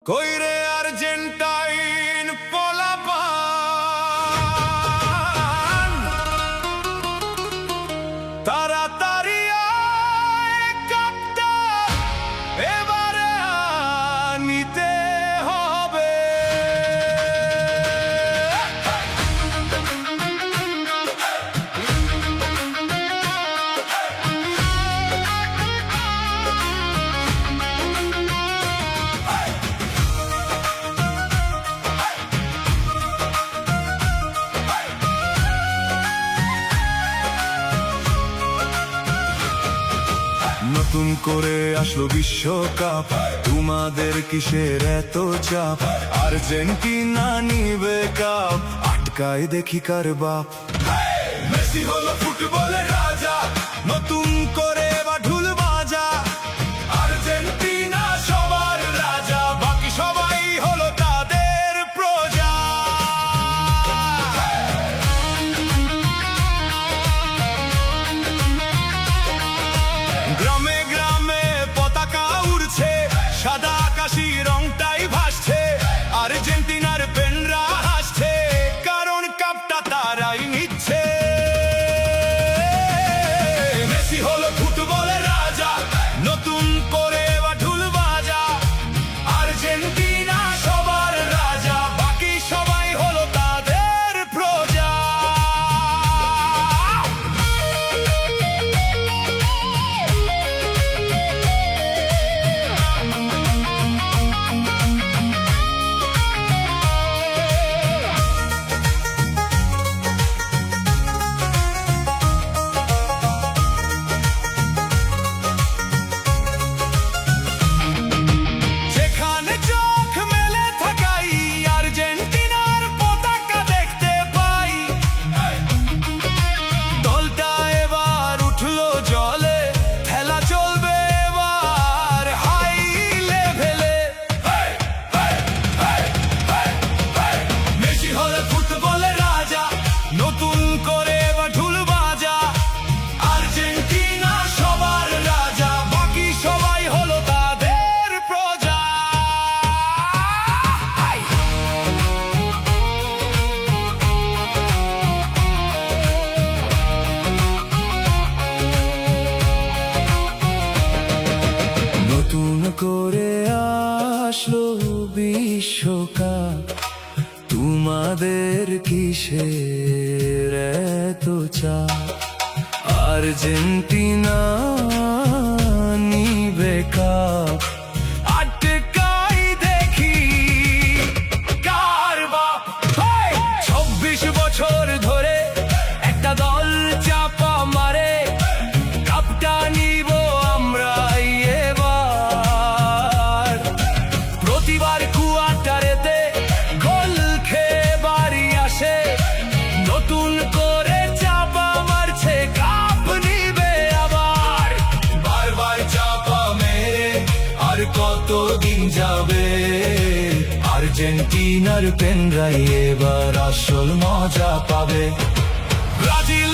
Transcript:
কইরে আর্জেন্টাইন পোলাপান তাড়াতাড়ি আয় কাপটা এবারে নিতে হবে। নতুন করে আসলো বিশ্বকাপ, তোমাদের কিসের এত চাপ? আর্জেন্টিনা নিবে কাপ, আটকায় দেখি কার বাপ। মেসি হলো ফুটবলের রাজা, নতুন করে বা ঢুল বাজা। আর্জেন্টিনা সবার রাজা, বাকি সবাই হলো তাদের প্রজা। গ্রামে গ্রামে পতাকা উড়ছে, সাদা আকাশি রংটাই ভাসছে। আর্জেন্টিনার ফ্যানরা হাসছে, কারণ কাপটা তারাই নিচ্ছে। মেসি হলো ফুটবলের রাজা, নতুন করে বা ঢুল বাজা। আর্জেন্টিনা সবার রাজা, বাকি সবাই হলো তাদের প্রজা। যেখানে চোখ মেলে থাকাই আর্জেন্টিনার পতাকা দেখতে পাই। দলটা এবার উঠলো জলে, খেলা চলবে এবার হাই লেভেলে। মেসি হলো ফুটবলের রাজা, নতুন করে এবার ঢুল বাজা। আর্জেন্টিনা সবার রাজা, বাকি সবাই হলো তাদের প্রজা। নতুন করে আসলো বিশ্বকাপ, তোমাদের কিসের এত চাপ? আর্জেন্টিনা নিবে কাপ, আটকাই দেখি কার বাপ। 26 বছর ধরে একটা দল চাপা মারে, কাপটা নিব আমরাই এবার। প্রতিবার কুয়াটারেতে গোল খেয়ে বাড়ি আসে, নতুন করে চাপা মারছে, কাপ নিবে আবার। বারবার চাপা মেরে আর কতদিন যাবে? আর্জেন্টিনার ফ্যানরাই এবার আসল মজা পাবে। ব্রাজিল